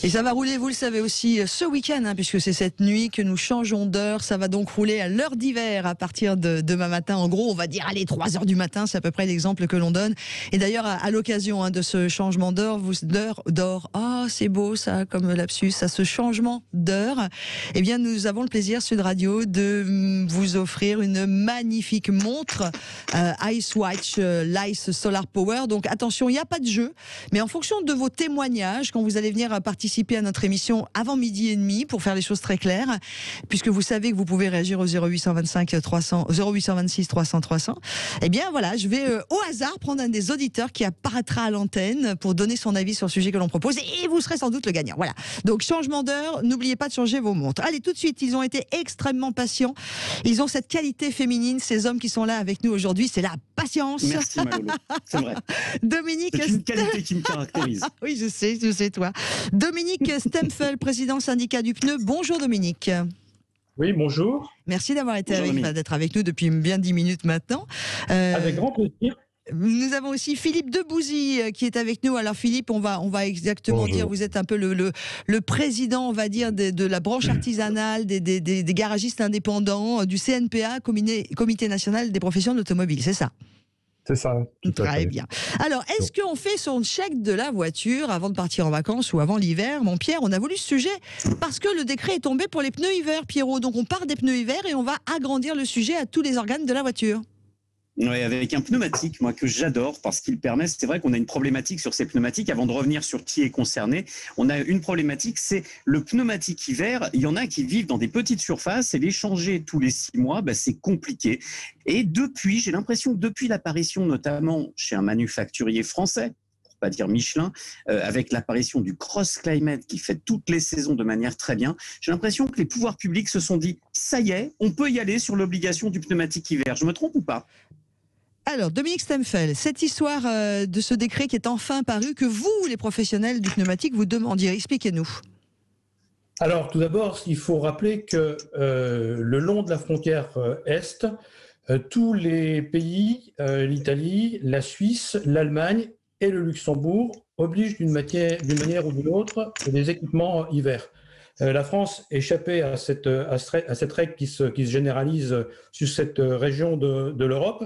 Et ça va rouler, vous le savez aussi, ce week-end, puisque c'est cette nuit que nous changeons d'heure. Ça va donc rouler à l'heure d'hiver à partir de demain matin. En gros, on va dire, allez, 3 heures du matin, c'est à peu près l'exemple que l'on donne. Et d'ailleurs, à l'occasion de ce changement d'heure, c'est beau ça, comme lapsus, à ce changement d'heure, eh bien, nous avons le plaisir, Sud Radio, de vous offrir une magnifique montre Ice Watch Lice Solar Power. Donc attention, il n'y a pas de jeu, mais en fonction de vos témoignages, quand vous allez venir participer à notre émission avant midi et demi, pour faire les choses très claires, puisque vous savez que vous pouvez réagir au 0825 300, 0826 300 300, eh bien voilà, je vais au hasard prendre un des auditeurs qui apparaîtra à l'antenne pour donner son avis sur le sujet que l'on propose, et vous serez sans doute le gagnant. Voilà. Donc changement d'heure, n'oubliez pas de changer vos montres. Allez, tout de suite, ils ont été extrêmement patients. Ils ont cette qualité féminine, ces hommes qui sont là avec nous aujourd'hui, c'est la patience. Merci Malolo, c'est vrai. Dominique, c'est une qualité qui me caractérise. Oui, je sais toi. Dominique Stempfel, président syndicat du pneu. Bonjour Dominique. Oui, bonjour. Merci d'avoir été d'être avec nous depuis bien 10 minutes maintenant. Avec grand plaisir. Nous avons aussi Philippe Debouzy qui est avec nous. Alors Philippe, on va exactement dire, vous êtes un peu le président, on va dire, de la branche artisanale des garagistes indépendants du CNPA, Comité national des professions de l'automobile, c'est ça? C'est ça, tout à fait. Très bien. Alors, est-ce qu'on fait son chèque de la voiture avant de partir en vacances ou avant l'hiver? Mon Pierre, on a voulu ce sujet parce que le décret est tombé pour les pneus hiver, Pierrot. Donc, on part des pneus hiver et on va agrandir le sujet à tous les organes de la voiture. Oui, avec un pneumatique, moi, que j'adore parce qu'il permet, c'est vrai qu'on a une problématique sur ces pneumatiques. Avant de revenir sur qui est concerné, on a une problématique, c'est le pneumatique hiver. Il y en a qui vivent dans des petites surfaces et les changer tous les 6 mois, c'est compliqué. Et j'ai l'impression que depuis l'apparition, notamment chez un manufacturier français, pour pas dire Michelin, avec l'apparition du Cross Climate qui fait toutes les saisons de manière très bien, j'ai l'impression que les pouvoirs publics se sont dit, ça y est, on peut y aller sur l'obligation du pneumatique hiver. Je me trompe ou pas ? Alors, Dominique Stempfel, cette histoire de ce décret qui est enfin paru, que vous, les professionnels du pneumatique, vous demandiez, expliquez-nous. Alors, tout d'abord, il faut rappeler que le long de la frontière Est, tous les pays, l'Italie, la Suisse, l'Allemagne et le Luxembourg obligent d'une manière ou d'une autre des équipements hiver. La France échappait à cette règle qui se généralise sur cette région de l'Europe.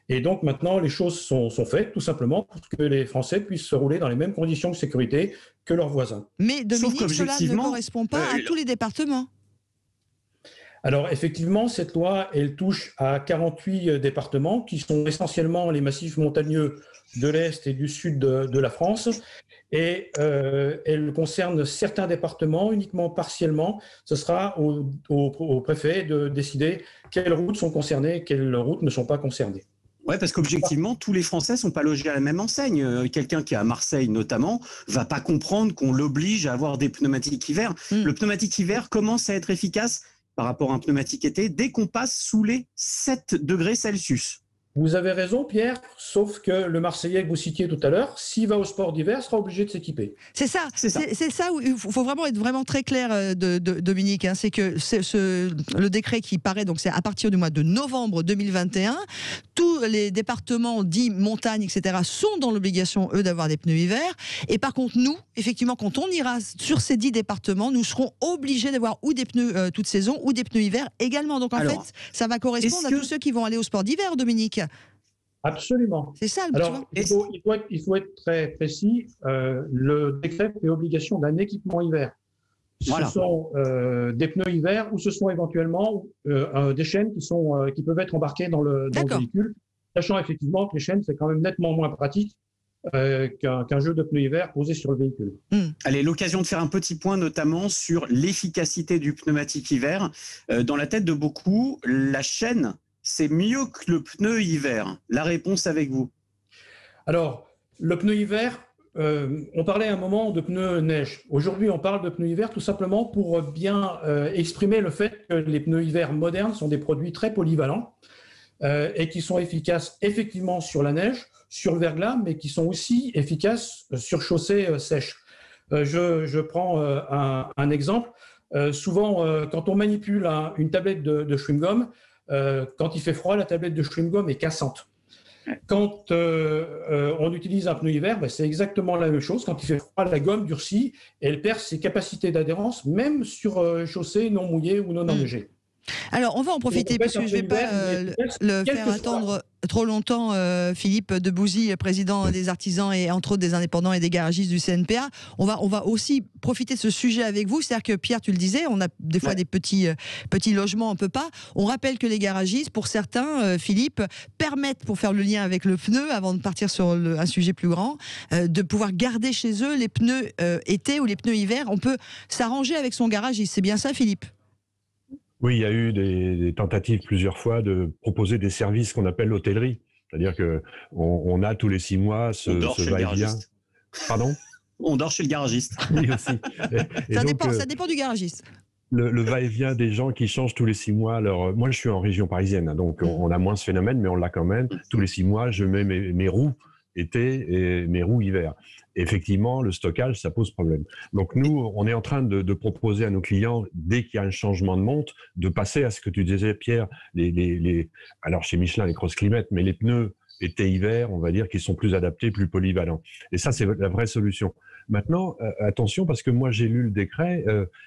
Et donc maintenant, les choses sont faites tout simplement pour que les Français puissent se rouler dans les mêmes conditions de sécurité que leurs voisins. Mais Dominique, cela ne correspond pas à tous les départements. Alors effectivement, cette loi, elle touche à 48 départements qui sont essentiellement les massifs montagneux de l'Est et du Sud de la France. Et elle concerne certains départements uniquement partiellement. Ce sera au préfet de décider quelles routes sont concernées et quelles routes ne sont pas concernées. Oui, parce qu'objectivement, tous les Français ne sont pas logés à la même enseigne. Quelqu'un qui est à Marseille, notamment, ne va pas comprendre qu'on l'oblige à avoir des pneumatiques hiver. Le pneumatique hiver commence à être efficace par rapport à un pneumatique été dès qu'on passe sous les 7 degrés Celsius. Vous avez raison, Pierre, sauf que le Marseillais que vous citiez tout à l'heure, s'il va au sport d'hiver, sera obligé de s'équiper. C'est ça où il faut vraiment être vraiment très clair, Dominique. C'est que le décret qui paraît, donc c'est à partir du mois de novembre 2021, tous les départements dits montagne, etc., sont dans l'obligation, eux, d'avoir des pneus hiver. Et par contre, nous, effectivement, quand on ira sur ces 10 départements, nous serons obligés d'avoir ou des pneus toute saison ou des pneus hiver également. Donc en fait, ça va correspondre à tous ceux qui vont aller au sport d'hiver, Dominique. Absolument. C'est ça. Alors, il faut être très précis. Le décret fait obligation d'un équipement hiver. Ce sont des pneus hiver ou ce sont éventuellement des chaînes qui peuvent être embarquées dans le véhicule, sachant effectivement que les chaînes, c'est quand même nettement moins pratique qu'un jeu de pneus hiver posé sur le véhicule. Allez, l'occasion de faire un petit point notamment sur l'efficacité du pneumatique hiver. Dans la tête de beaucoup, la chaîne, c'est mieux que le pneu hiver. La réponse avec vous. Alors, le pneu hiver, on parlait à un moment de pneus neige. Aujourd'hui, on parle de pneus hiver tout simplement pour bien exprimer le fait que les pneus hiver modernes sont des produits très polyvalents et qui sont efficaces effectivement sur la neige, sur le verglas, mais qui sont aussi efficaces sur chaussée sèche. Je prends un exemple. Souvent, quand on manipule une tablette de chewing-gum, quand il fait froid, la tablette de chewing-gum est cassante. Quand on utilise un pneu hiver, c'est exactement la même chose. Quand il fait froid, la gomme durcit et elle perd ses capacités d'adhérence, même sur chaussée non mouillée ou non enneigée. Alors, on va en profiter, parce que je ne vais pas le faire attendre trop longtemps, Philippe Debouzy, président des artisans et entre autres des indépendants et des garagistes du CNPA. On va aussi profiter de ce sujet avec vous. C'est-à-dire que, Pierre, tu le disais, on a des fois des petits logements, on ne peut pas. On rappelle que les garagistes, pour certains, Philippe, permettent, pour faire le lien avec le pneu, avant de partir sur un sujet plus grand, de pouvoir garder chez eux les pneus été ou les pneus hiver. On peut s'arranger avec son garagiste. C'est bien ça, Philippe ? Oui, il y a eu des tentatives plusieurs fois de proposer des services qu'on appelle l'hôtellerie. C'est-à-dire qu'on a tous les 6 mois ce va-et-vient. Pardon ? On dort chez le garagiste. Oui, aussi. Ça dépend du garagiste. Le va-et-vient des gens qui changent tous les 6 mois. Alors, moi, je suis en région parisienne, donc on a moins ce phénomène, mais on l'a quand même. Tous les 6 mois, je mets mes roues été et mes roues hiver. Effectivement, le stockage, ça pose problème. Donc nous, on est en train de proposer à nos clients, dès qu'il y a un changement de monte, de passer à ce que tu disais, Pierre, alors chez Michelin, les cross-climate, mais les pneus été-hiver, on va dire, qui sont plus adaptés, plus polyvalents. Et ça, c'est la vraie solution. Maintenant, attention, parce que moi, j'ai lu le décret,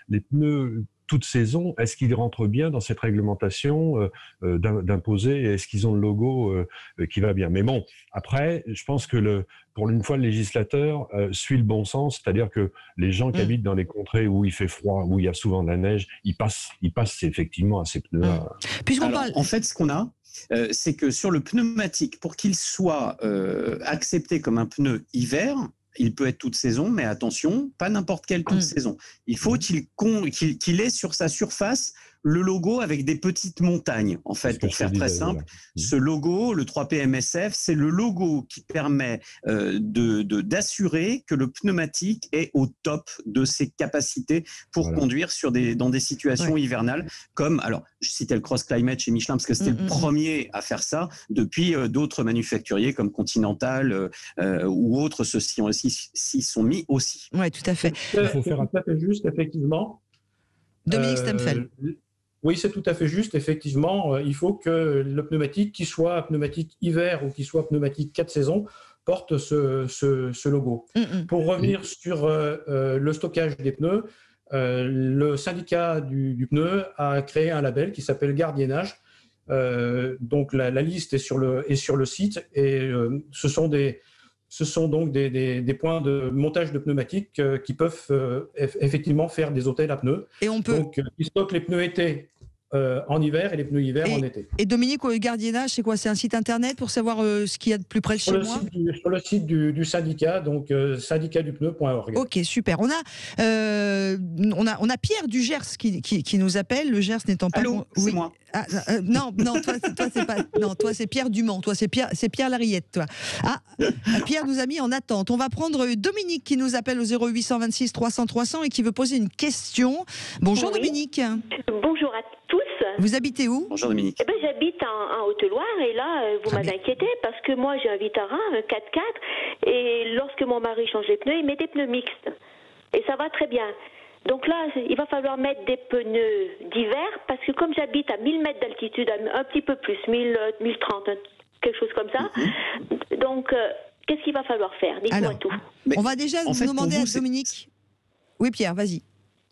les pneus toute saison, est-ce qu'ils rentrent bien dans cette réglementation d'imposer, est-ce qu'ils ont le logo qui va bien? Mais bon, après, je pense que pour une fois, le législateur suit le bon sens, c'est-à-dire que les gens qui habitent dans les contrées où il fait froid, où il y a souvent de la neige, ils passent effectivement à ces pneus-là. En fait, ce qu'on a, c'est que sur le pneumatique, pour qu'il soit accepté comme un pneu hiver, il peut être toute saison, mais attention, pas n'importe quelle toute saison. Il faut qu'il ait sur sa surface le logo avec des petites montagnes, en fait, pour faire très simple. Ce logo, le 3P MSF, c'est le logo qui permet d'assurer que le pneumatique est au top de ses capacités pour conduire dans des situations hivernales, comme, alors, je citais le Cross Climate chez Michelin, parce que c'était le premier à faire ça, depuis d'autres manufacturiers comme Continental ou autres s'y sont mis aussi. Oui, tout à fait. C'est tout à fait juste, effectivement. Dominique Stemfel. Oui, c'est tout à fait juste. Effectivement, il faut que le pneumatique, qu'il soit pneumatique hiver ou qu'il soit pneumatique 4 saisons, porte ce logo. Pour revenir sur le stockage des pneus, le syndicat du pneu a créé un label qui s'appelle Gardiennage. Donc la liste est sur le site et ce sont donc des points de montage de pneumatiques qui peuvent effectivement faire des hôtels à pneus. Et on peut... Donc, ils stockent les pneus été en hiver et les pneus hiver en été. Et Dominique, au gardiennage, c'est quoi? C'est un site internet pour savoir ce qu'il y a de plus près de chez moi? Sur le site du syndicat, donc syndicatdupneu.org. Ok, super. On a Pierre du Gers qui nous appelle. Le Gers n'étant pas... Allô, c'est moi. Non, toi c'est pas. Non, toi c'est Pierre Dumont. Toi c'est Pierre Lariette. Toi. Pierre nous a mis en attente. On va prendre Dominique qui nous appelle au 0826 300 300 et qui veut poser une question. Bonjour Dominique. Bonjour à tous. Vous habitez où? Bonjour Dominique. J'habite en Haute-Loire et là vous m'avez inquiété parce que moi j'ai un Vitara, un 4x4 et lorsque mon mari change les pneus, il met des pneus mixtes et ça va très bien. Donc là, il va falloir mettre des pneus d'hiver parce que comme j'habite à 1000 mètres d'altitude, un petit peu plus, 1030, quelque chose comme ça. Donc, qu'est-ce qu'il va falloir faire? Dites-moi tout. On va déjà demander à Dominique. Oui, Pierre, vas-y.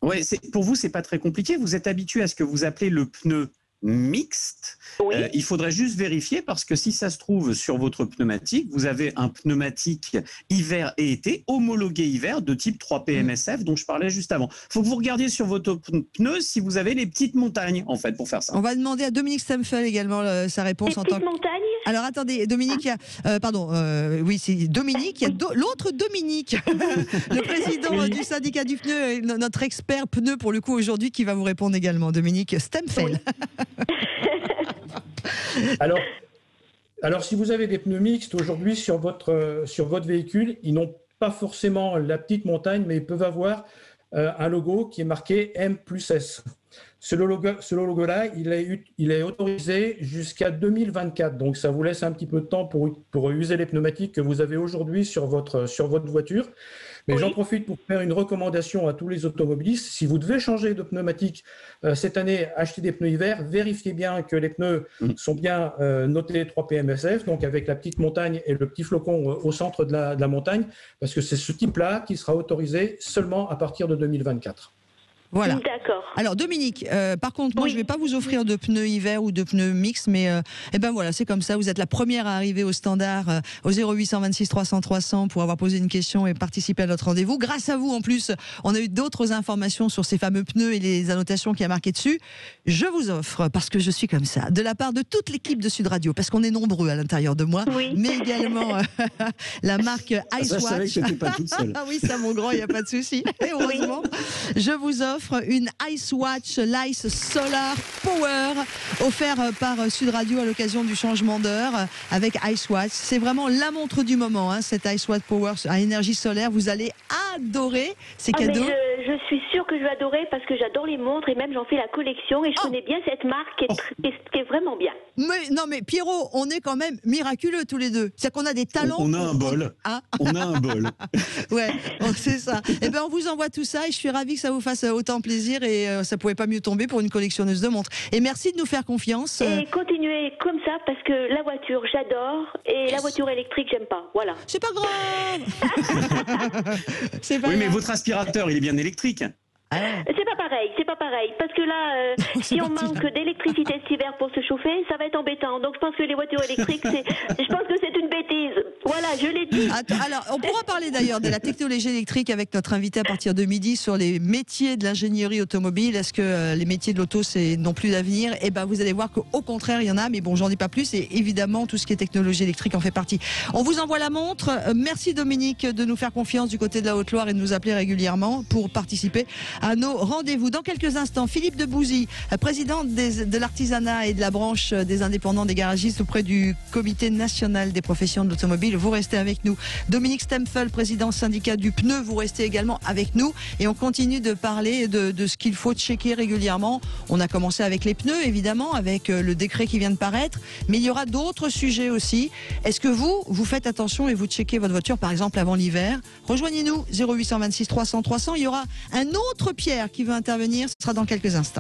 Ouais, pour vous, c'est pas très compliqué. Vous êtes habitué à ce que vous appelez le pneu mixte. Oui. Il faudrait juste vérifier parce que si ça se trouve sur votre pneumatique, vous avez un pneumatique hiver et été homologué hiver de type 3P MSF dont je parlais juste avant. Il faut que vous regardiez sur votre pneu si vous avez les petites montagnes en fait pour faire ça. On va demander à Dominique Stemfel également sa réponse en tant que... montagnes. Alors attendez, Dominique, oui c'est Dominique, il y a l'autre Dominique, le président du syndicat du pneu, et notre expert pneu pour le coup aujourd'hui qui va vous répondre également, Dominique Stemfel. Alors, si vous avez des pneus mixtes aujourd'hui sur votre véhicule, ils n'ont pas forcément la petite montagne, mais ils peuvent avoir un logo qui est marqué M+S. Ce logo-là, il est autorisé jusqu'à 2024. Donc, ça vous laisse un petit peu de temps pour user les pneumatiques que vous avez aujourd'hui sur votre voiture. Mais Oui. j'en profite pour faire une recommandation à tous les automobilistes. Si vous devez changer de pneumatique cette année, achetez des pneus hiver, vérifiez bien que les pneus sont bien notés 3 PMSF, donc avec la petite montagne et le petit flocon au centre de la montagne, parce que c'est ce type-là qui sera autorisé seulement à partir de 2024. Voilà. D'accord. Alors Dominique, par contre, moi Oui. je ne vais pas vous offrir de pneus hiver ou de pneus mix, mais eh ben voilà, c'est comme ça. Vous êtes la première à arriver au standard au 0826 300 300 pour avoir posé une question et participer à notre rendez-vous. Grâce à vous, en plus, on a eu d'autres informations sur ces fameux pneus et les annotations qui a marqué dessus. Je vous offre, parce que je suis comme ça, de la part de toute l'équipe de Sud Radio, parce qu'on est nombreux à l'intérieur de moi, Oui. mais également la marque Ça, je savais que Icewatch. tu n'étais pas toute seule. Ah oui, ça mon grand, il n'y a pas de souci. Et heureusement, je vous offre une Icewatch Lice Solar Power offert par Sud Radio à l'occasion du changement d'heure avec Icewatch. C'est vraiment la montre du moment, hein, cette Icewatch Power à énergie solaire. Vous allez adorer ces Mais cadeaux. je suis sûre que je vais adorer parce que j'adore les montres et même j'en fais la collection et je connais bien cette marque qui est vraiment bien. Mais, non mais Pierrot, on est quand même miraculeux tous les deux. C'est qu'on a des talents. On a un bol. Hein On a un bol. Ouais, c'est ça. Eh ben, on vous envoie tout ça et je suis ravie que ça vous fasse autant plaisir et ça pouvait pas mieux tomber pour une collectionneuse de montres. Et merci de nous faire confiance. Et continuez comme ça parce que la voiture j'adore et la voiture électrique j'aime pas. Voilà. C'est pas grave. C'est pas Oui, mais grave. votre aspirateur, il est bien électrique. Ah ouais. C'est pas pareil, parce que là, C'est si on parti, manque là. d'électricité cet hiver pour se chauffer, ça va être embêtant. Donc je pense que les voitures électriques, je pense que c'est une bêtise. Voilà, je l'ai dit. Attends, alors, on pourra parler d'ailleurs de la technologie électrique avec notre invité à partir de midi sur les métiers de l'ingénierie automobile. Est-ce que les métiers de l'auto n'ont plus d'avenir? Eh ben, vous allez voir qu'au contraire, il y en a, mais bon, j'en dis pas plus. Et évidemment, tout ce qui est technologie électrique en fait partie. On vous envoie la montre. Merci Dominique de nous faire confiance du côté de la Haute-Loire et de nous appeler régulièrement pour participer à nos rendez-vous. Dans quelques instants, Philippe Debouzy, président de l'artisanat et de la branche des indépendants des garagistes auprès du Comité national des professions de l'automobile. Vous restez avec nous. Dominique Stempfel, président syndicat du pneu, vous restez également avec nous. Et on continue de parler de ce qu'il faut checker régulièrement. On a commencé avec les pneus, évidemment, avec le décret qui vient de paraître. Mais il y aura d'autres sujets aussi. Est-ce que vous faites attention et vous checkez votre voiture, par exemple, avant l'hiver? Rejoignez-nous, 0826 300 300. Il y aura un autre Pierre qui veut intervenir. Ce sera dans quelques instants.